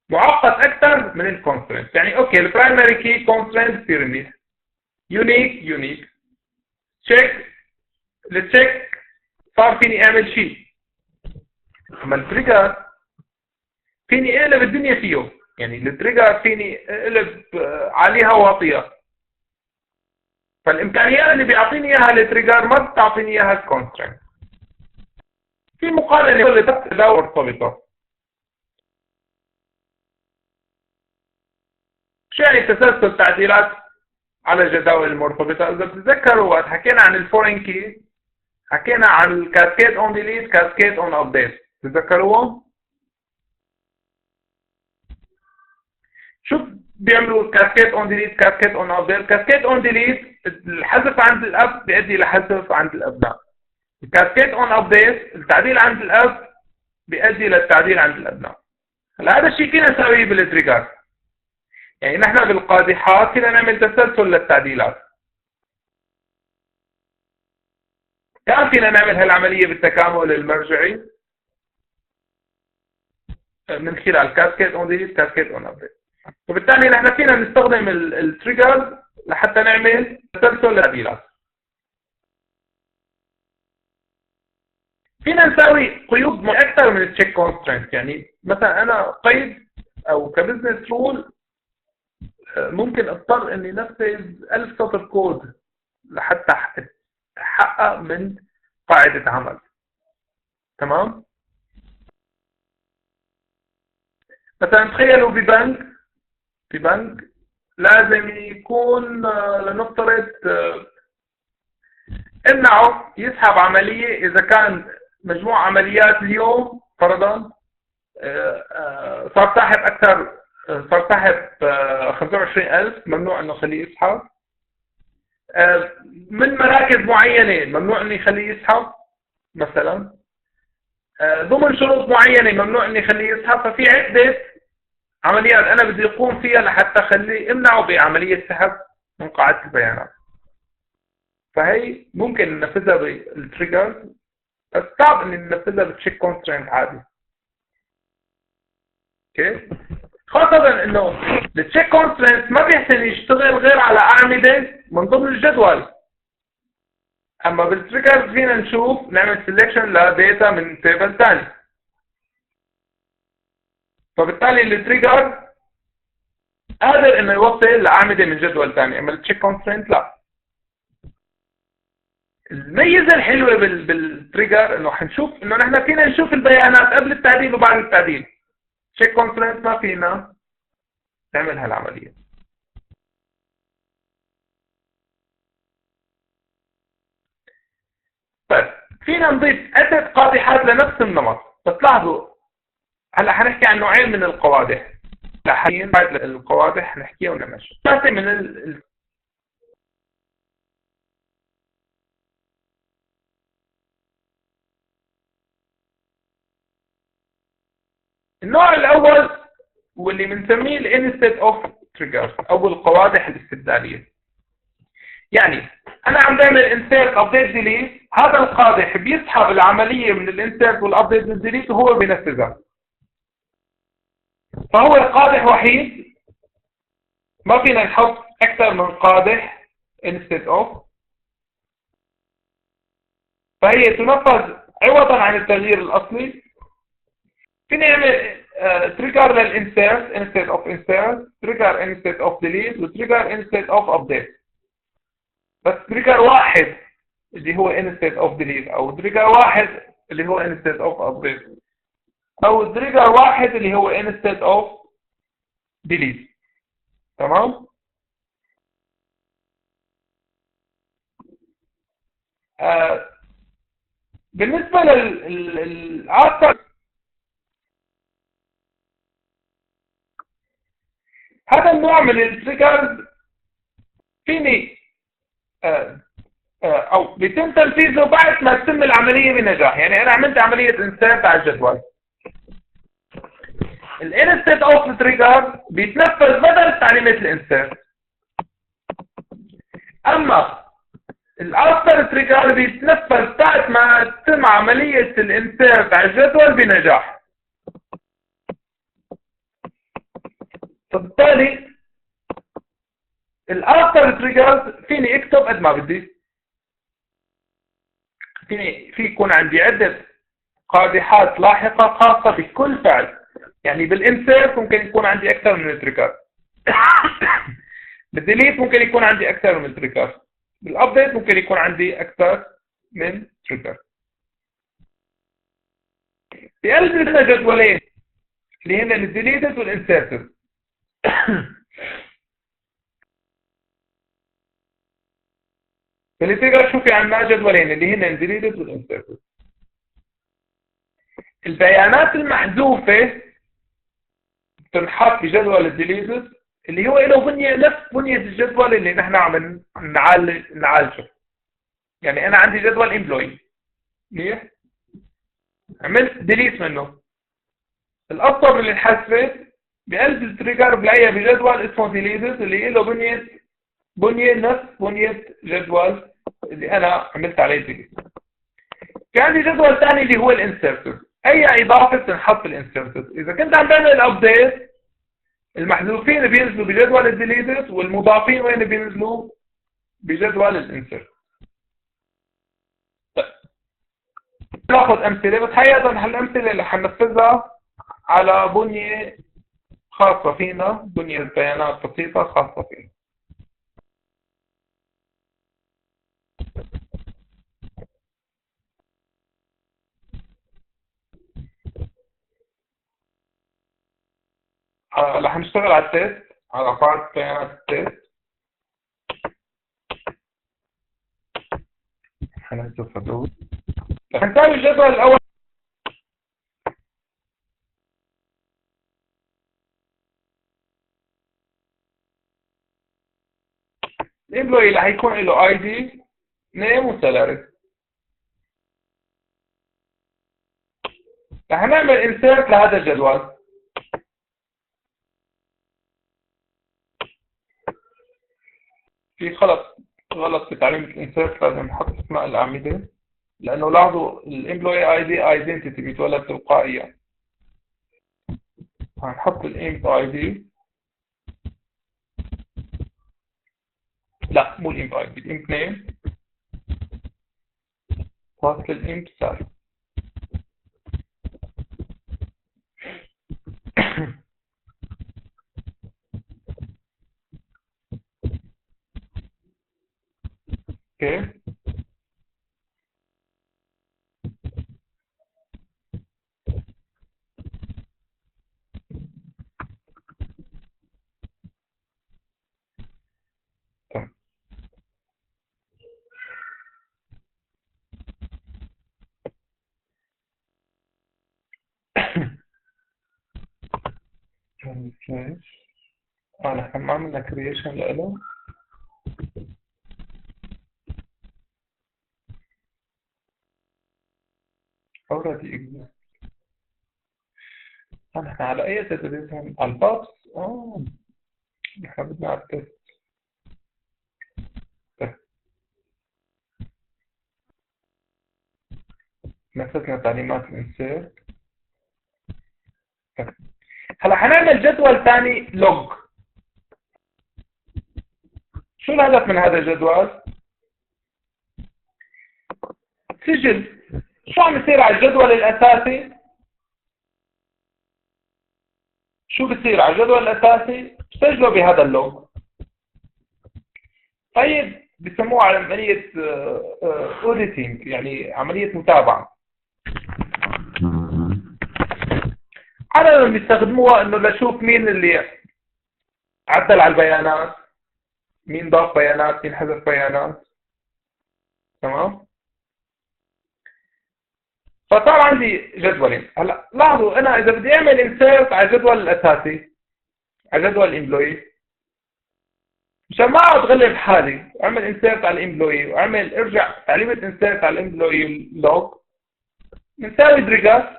معقد أكثر من الكونسترينت. يعني أوكي، البرايمري كي كونسترينت بصير منيح، يونيك تشيك، التشيك صار فيني اعمل شيء. اما التريجر فيني اقلب الدنيا فيه، يعني التريجر فيني اقلب عليها واطيها. فالامكانيات اللي بيعطيني اياها التريجر ما بتعطيني اياها الكونسترينت. في مقارنه اللي تتداول مرتبطه. شو يعني تسلسل تعديلات على الجداول المرتبطه؟ اذا بتتذكروا وقت حكينا عن الفورين كي حكينا عن الكاسكيد اون ديليت، كاسكيد اون ابديت، تتذكروهم؟ شو بيعملوا كاسكيد اون ديليت، كاسكيد اون ابديت؟ كاسكيد اون ديليت الحذف عند الاب بيؤدي لحذف عند الابناء. الكاسكيد اون ابديت التعديل عند الاب بيؤدي للتعديل عند الابناء. هلا هذا الشيء فينا نسويه بالتريجر. يعني نحن بالقادحات فينا نعمل تسلسل للتعديلات. كان فينا نعمل هالعملية بالتكامل المرجعي من خلال كاسكيد اون ديليت، كاسكيد اون ابديت. وبالتالي نحن فينا نستخدم التريجر لحتى نعمل تسلسل للتعديلات. فينا نساوي قيود اكثر من التشيك كونسترينت. يعني مثلا انا قيد او كبزنس رول ممكن اضطر اني انفذ 1000 سطر كود لحتى احقق من قاعدة عمل. تمام؟ مثلا تخيلوا ببنك لازم يكون لنفترض امنعه يسحب عملية اذا كان مجموع عمليات اليوم فرضا صار ساحب 25000 ممنوع انه يخليه يسحب. من مراكز معينة ممنوع انه يخليه يسحب مثلا. ضمن شروط معينة ممنوع انه يخليه يسحب. ففي عدة عمليات انا بدي اقوم فيها لحتى اخليه امنعه بعملية سحب من قاعدة البيانات. فهي ممكن ننفذها بالتريجرز، بس صعب اني ننفذها بالتشيك كونسترينت عادي. اوكي؟ خاصة انه التشيك كونسترينت ما بيحسن يشتغل غير على اعمدة من ضمن الجدول. اما بالتريجرز فينا نشوف نعمل سيلكشن لداتا من تيبل ثاني. فبالتالي التريجر قادر انه يوصل لاعمدة من جدول ثاني، اما التشيك كونسترينت لا. الميزة الحلوة بالتريجر انه حنشوف انه نحن فينا نشوف البيانات قبل التعديل وبعد التعديل. تشيك كونسترينت ما فينا نعمل هالعملية. طيب فينا نضيف عدة قادحات لنفس النمط، بس لاحظوا هلا حنحكي عن نوعين من القوادح. لحين بعد القوادح نحكيها ونمشي. ثلاثة من النوع الأول واللي بنسميه الانستد اوف تريجرز او القوادح الاستبدالية. يعني انا عم بعمل انسيرت ابديت ديليت، هذا القادح بيسحب العملية من الانسيرت والابديت والديليت وهو بينفذها. فهو قادح وحيد، ما فينا نحط اكثر من قادح instead of. فهي تنفذ عوضا عن التغيير الاصلي. فينا نعمل trigger للinsert instead of insert، trigger instead of delete، وtrigger instead of update. بس trigger واحد اللي هو instead of delete، او trigger واحد اللي هو instead of update، او trigger واحد اللي هو instead of delete. تمام؟ بالنسبة للآخر، هذا النوع من التريجرز فيني او بيتم تنفيذه بعد ما تتم العملية بنجاح. يعني انا عملت عملية انسيرت على الجدول، الانستد اوف تريجر بيتنفذ بدل تعليمات الانسيرت. اما الافتر تريجر بيتنفذ بعد ما تتم عملية الانسيرت على الجدول بنجاح. فبالتالي الافتر تريجرز فيني اكتب قد ما بدي، في يكون عندي عدة قادحات لاحقة خاصة بكل فعل. يعني بالانسيرت ممكن يكون عندي اكثر من تريجر، بالديليت ممكن يكون عندي اكثر من تريجر، بالابديت ممكن يكون عندي اكثر من تريجر. في قلب لنا جدولين اللي هن الديليتد والانسيرتد. فالتريجر شو في عندنا جدولين اللي هن الديليتد والانسيرتد. البيانات المحذوفة تنحط في جدول الديليتد اللي هو له بنية نفس بنية الجدول اللي نحن عم نعالجه. يعني انا عندي جدول امبلوي منيح، عملت ديليت منه، الاسطر اللي انحذفت بقلب التريجر بلاقيها بجدول اسمه ديليتد اللي له بنية نفس بنية جدول اللي انا عملت عليه ديليت. في عندي جدول ثاني اللي هو الانسيرتد. اي اضافه تنحط في الانسيرتد. اذا كنت عم بعمل ابديت، المحذوفين بينزلوا بجدول الديليتد والمضافين وين بينزلوا بجدول الانسيرت. طيب ناخذ امثله، بس حقيقه هالامثله اللي حننفذها على بنيه خاصة فينا، بنية بيانات بسيطة خاصة فينا. رح نشتغل على التيست، على قاعدة بيانات التيست. هنشوف هدول. رح نساوي الجدول الأول. الامبلوي اللي هيكون له اي دي، نيم وسالاري. رح نعمل انسيرت لهذا الجدول. في غلط في تعليمة الانسيرت، لازم نحط اسماء الأعمدة، لأنه لاحظوا الامبلوي اي دي ايدنتيتي بيتولد تلقائيا. هنحط الامب اي دي، لا مو الامب اي دي، الامب نيم فاصل الامب سالري. اوكي. نحن ما عملنا كرييشن لإله. already exist. نحن على أي تدريس؟ على البابس. نحن بدنا على التست. نفذنا تعليمات الانسيرت. هلا حنعمل جدول ثاني لوج. شو الهدف من هذا الجدول؟ سجل شو عم يصير على الجدول الأساسي. شو بصير على الجدول الأساسي؟ سجله بهذا اللوج. طيب بسموها عملية auditing، يعني عملية متابعة. عادة بيستخدموها انه لشوف مين اللي عدل على البيانات، مين ضاف بيانات، مين حذف بيانات. تمام. فصار عندي جدولين. هلا لاحظوا انا اذا بدي اعمل انسيرت على الجدول الاساسي، على جدول الامبلوي، مشان ما اقعد غلب حالي اعمل انسيرت على الامبلوي واعمل ارجع تعليمة انسيرت على الامبلوي لوج، بنساوي دريجات.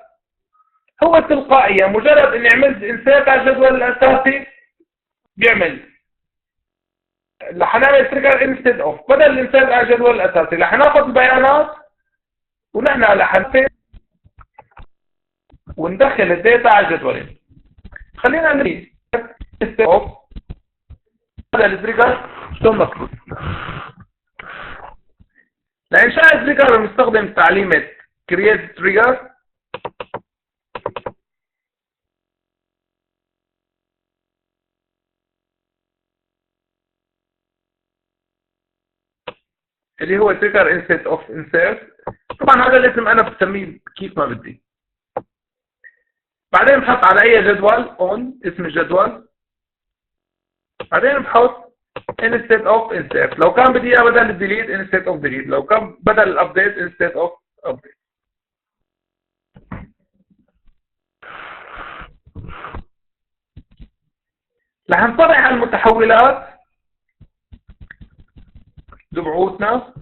هو تلقائيا مجرد اني عملت انسيرت على الجدول الاساسي بيعمل. رح نعمل تريجر انستد اوف، بدل الانسيرت على الجدول الاساسي رح ناخذ البيانات ونحن رح نفيد وندخل الداتا على الجدولين. خلينا نريد انستد اوف هذا التريجر شو المطلوب. لانشاء التريجر بنستخدم تعليمة create trigger. اللي هو trigger instead of insert. طبعا هذا الاسم انا بسميه كيف ما بدي. بعدين بحط على اي جدول on اسم الجدول، بعدين بحط instead of insert. لو كان بدي اياه بدل delete instead of delete، لو كان بدل update instead of update. رح نطلع على المتحولات تبعوتنا.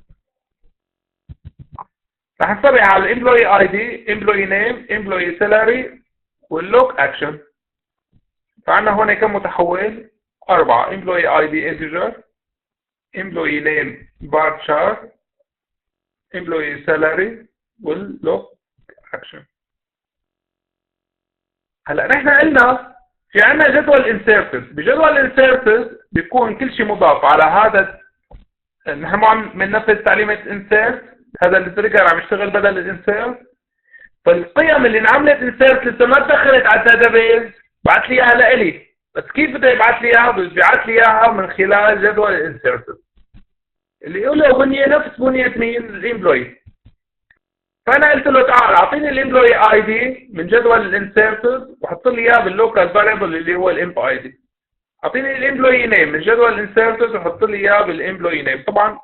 رح نطلع على الامبلوي اي دي، امبلوي نيم، امبلوي سالاري، واللوك اكشن. فعندنا هون كم متحول؟ 4. امبلوي اي دي انتجر، امبلوي نيم بار شارت، امبلوي سالاري، واللوك اكشن. هلا نحن قلنا في عندنا جدول انسيرتس. بجدول الانسيرتس بيكون كل شيء مضاف على هذا. نحن مو عم بننفذ تعليمة انسيرت، هذا التريجر عم يشتغل بدل الانسيرت. فالقيم اللي انعملت انسيرت لسه ما دخلت على الداتابيز، بعت لي اياها لإلي. بس كيف بده يبعث لي اياها؟ بيبعث لي اياها من خلال جدول الانسيرتد اللي له بنيه نفس بنيه مين؟ الامبلوي. فانا قلت له تعال اعطيني الامبلوي اي دي من جدول الانسيرتد وحط لي اياه باللوكال فاريبل اللي هو الامب اي دي. اعطيني الامبلوي نيم من جدول الانسيرتد وحط لي اياه بالامبلوي نيم. طبعا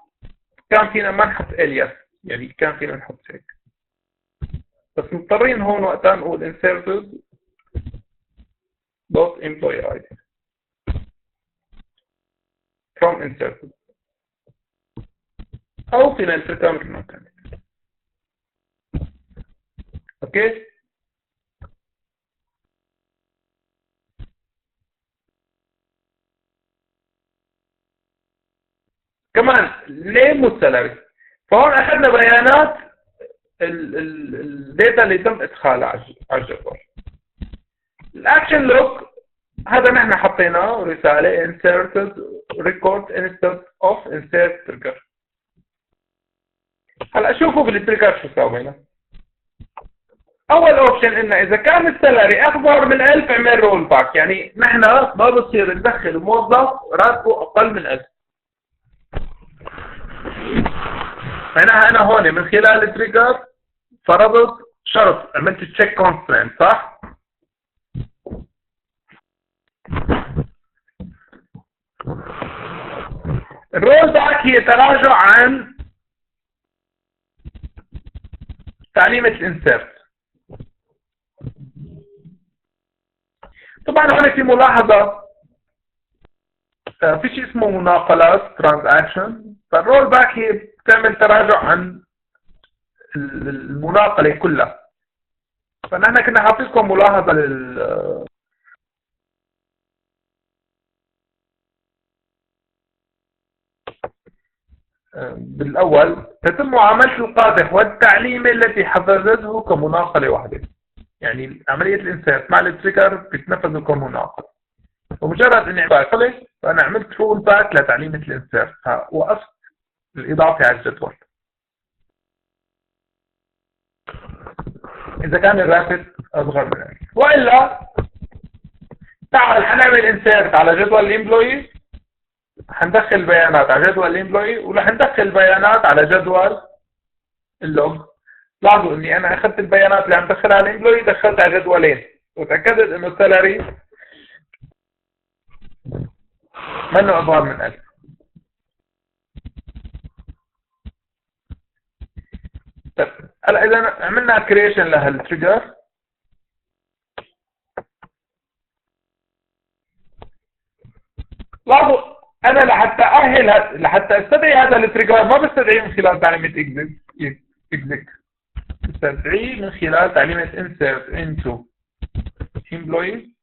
كان فينا ما نحط الياس، يعني كان فينا نحط هيك، بس مضطرين هون وقتها نقول inserted dot employee ID from inserted، او فينا نتركها مثل ما كانت. اوكي، كمان النيم والسالري. فهون اخذنا بيانات الداتا اللي تم ادخالها على الجدول. الاكشن لوك هذا نحن حطيناه رساله inserted record instead of insert trigger. هلا شوفوا بالتريجر شو سوينا. اول اوبشن انه اذا كان السالري اكبر من 1000 اعمل رول باك، يعني نحن ما بصير ندخل موظف راتبه اقل من 1000. انا هون من خلال التريجر فرضت شرط، عملت تشيك كونسترينت صح؟ الرول باك هي تراجع عن تعليمة الانسيرت. طبعا هون في ملاحظة، في شيء اسمه مناقلات ترانزاكشن، فالرول باك هي بتعمل تراجع عن المناقلة كلها. فنحن كنا حاطين لكم ملاحظة بالأول تتم معاملة القادح والتعليمة التي حفظته كمناقلة واحدة، يعني عملية الانسيرت مع التريجر بتنفذ كمناقلة، ومجرد اني خلص فانا عملت رول باك لتعليمة الانسيرت، وقفت الإضافة على الجدول. إذا كان الراتب أصغر من 1000، وإلا تعال حنعمل انسيرت على جدول الامبلوي، حندخل بيانات على جدول الامبلوي ورح ندخل بيانات على جدول اللوج. لاحظوا اني انا اخذت البيانات اللي عم دخلها على الامبلوي دخلتها على جدولين، وتاكدت انه السالري منه اصغر من 1000. طيب هلا اذا عملنا كريشن لهالتريجر، لاحظوا انا لحتى استدعي هذا التريجر ما بستدعيه من خلال تعليمة exec، بستدعيه من خلال تعليمة insert into employee.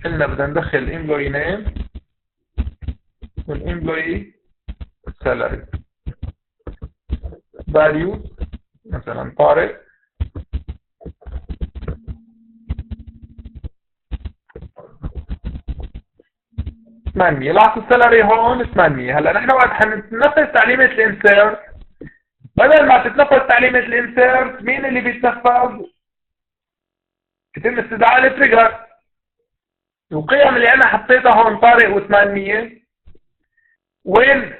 قلنا بدنا ندخل employee name والemployee salary value، مثلا طارق 800. لاحظوا السالري هون 800. هلا نحن وقت حننفذ تعليمة الانسيرت، بدل ما تتنفذ تعليمة الانسيرت مين اللي بيتنفذ؟ يتم استدعاء التريجر. القيم اللي انا حطيتها هون طارق و800 وين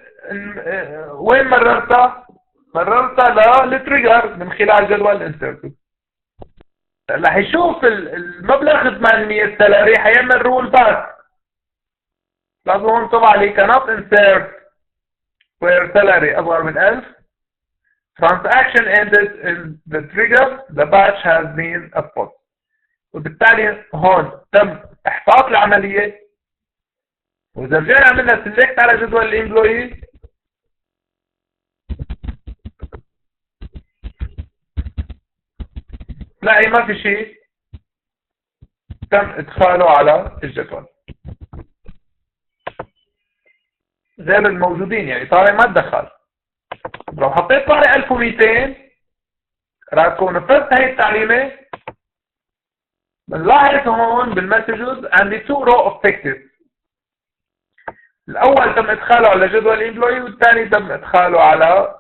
مررتها؟ مررتها للتريجر من خلال جدول الانسيرت. رح يشوف المبلغ 800 السالري حيعمل رول باك. لازم هون طبعا لي cannot insert where salary أصغر من 1000. Transaction ended in the trigger, the batch has been uploaded. وبالتالي هون تم إحباط العملية. وإذا رجعنا عملنا select على جدول الامبلوي، تلاقي ما في شيء تم إدخاله على الجدول غير الموجودين، يعني طارق ما تدخل. لو حطيت طارق 1200 راح تكون نفذت هي التعليمه. بنلاحظ هون بالمسجز عندي 2 رو اوف تكست، الاول تم ادخاله على جدول الامبلوي والثاني تم ادخاله على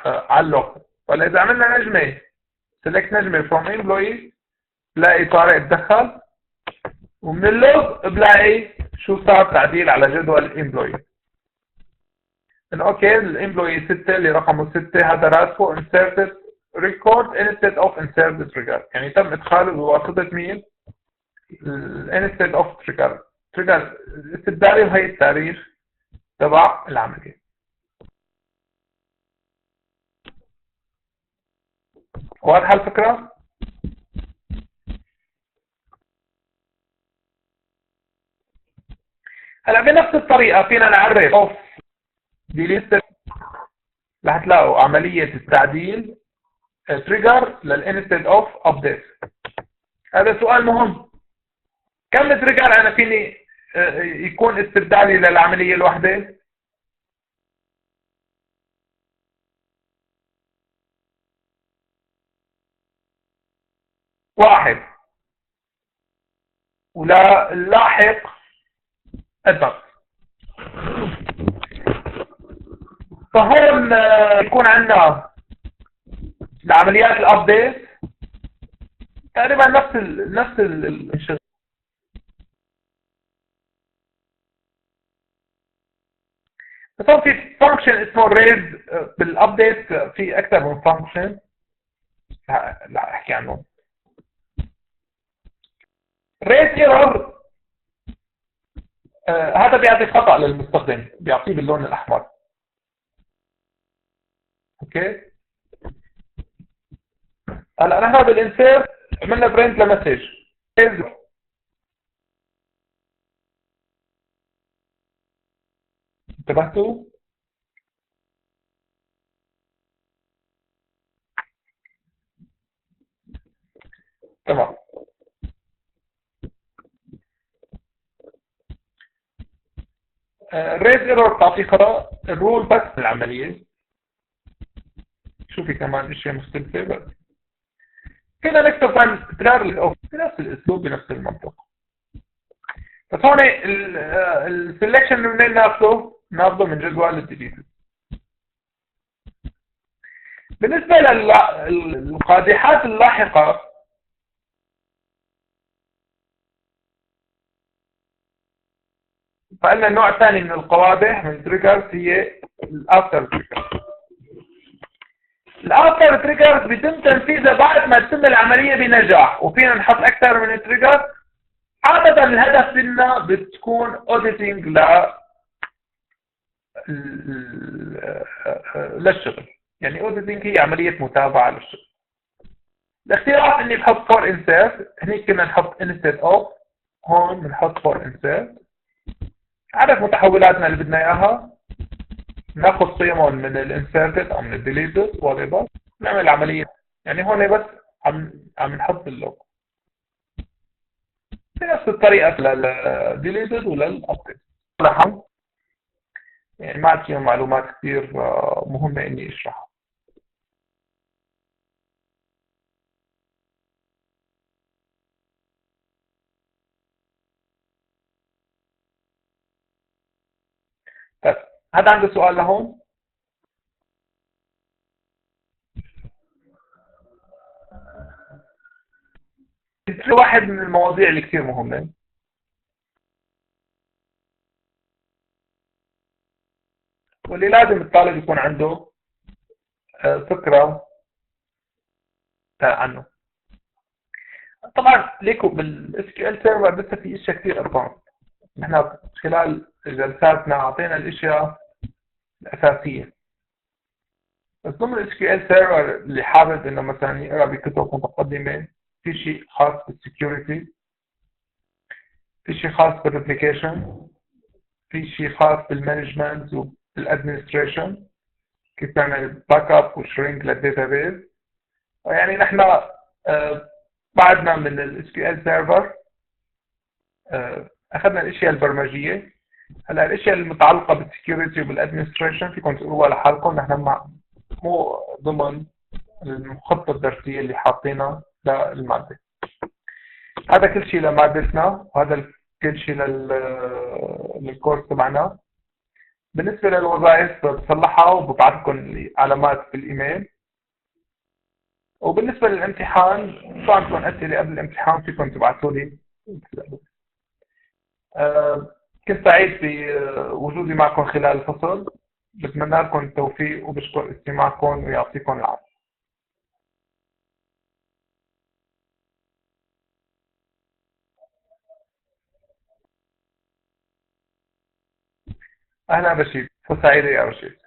على اللوج. ولا اذا عملنا نجمه سيلكت نجمه فروم امبلوي بلاقي طارق تدخل، ومن اللوج بلاقي شو صار تعديل على جدول الامبلوي. انه اوكي الامبلوي 6 اللي رقمه 6 هذا راتبه inserted record instead of inserted trigger، يعني تم ادخاله بواسطه مين؟ instead of trigger استبدالي بهي التاريخ تبع العمليه. واضحه الفكره؟ هلا بنفس الطريقه فينا نعرف اوف ديليت، رح تلاقوا عمليه التعديل تريجر للانستد اوف ابديت. هذا سؤال مهم. كم تريجر انا فيني يكون استبدالي للعمليه الواحده؟ واحد، ولا اللاحق ادفانس. فهون يكون عندنا العمليات الابديت تقريبا نفس الشغل. بس هون في فانكشن اسمه ريز بالابديت، في اكثر من فانكشن لا احكي عنه. ريز ايرور هذا بيعطي خطأ للمستخدم، بيعطيه باللون الاحمر. اوكي هلا نحن بالانسيرت عملنا برنت لمسج انتبهتوا؟ تمام. الريز ايرور بتعطيه خطأ، الرول بس العملية. شوفي كمان اشياء مختلفة بس فينا نكتب عن تكرار بنفس الاسلوب بنفس المنطق. بس هون السلكشن منين ناخذه من جدول الديليت. بالنسبة للقادحات اللاحقة فقلنا نوع ثاني من القوادح من تريجرز هي الافتر تريجر. الافتر تريجرز بيتم تنفيذها بعد ما تتم العمليه بنجاح، وفينا نحط اكثر من تريجر. عاده الهدف منا بتكون اوديتنج للشغل، يعني اوديتنج هي عمليه متابعه للشغل. الاختيارات اني بحط فور انسيرت، هنيك كنا نحط انستد اوف، هون بنحط فور انسيرت. عدد متحولاتنا اللي بدنا اياها ناخذ قيمهم من الانسيرتد او من الديليتد وات، نعمل عمليه. يعني هون بس عم نحط اللوج بنفس الطريقه للديليتد وللابديت. يعني ما عاد فيهم معلومات كثير مهمه اني اشرحها. طيب هذا عنده سؤال لهون؟ واحد من المواضيع اللي كثير مهمه، واللي لازم الطالب يكون عنده فكره عنه. طبعا ليكو بالاس كيو ال سيرفر لسه في اشياء كثير ادفانس. نحن خلال جلساتنا اعطينا الاشياء الاساسيه، بس ضمن الاس كيو ال سيرفر اللي حابب انه مثلا يقرا بكتب متقدمه، في شيء خاص بالسكيورتي، في شيء خاص بالريبليكيشن، في شيء خاص بالمانجمنت والادمنستريشن، كيف تعمل باك اب وشرينك للداتابيز. يعني نحن بعدنا من الاس كيو ال سيرفر اخذنا الاشياء البرمجيه. هلا الاشياء المتعلقه بالسكيورتي وبالادمنستريشن فيكم تقروها لحالكم، نحن مو ضمن الخطه الدرسيه اللي حاطينها للماده. هذا كل شيء لمادتنا، وهذا كل شيء للكورس تبعنا. بالنسبة للوظائف بصلحها وببعث لكم العلامات بالإيميل. وبالنسبة للامتحان في عندكم أسئلة قبل الامتحان فيكم تبعثوا لي. كنت سعيد بوجودي معكم خلال الفصل. بتمنى لكم التوفيق وبشكر استماعكم ويعطيكم العافية. أهلا رشيد، فرصة سعيدة يا رشيد.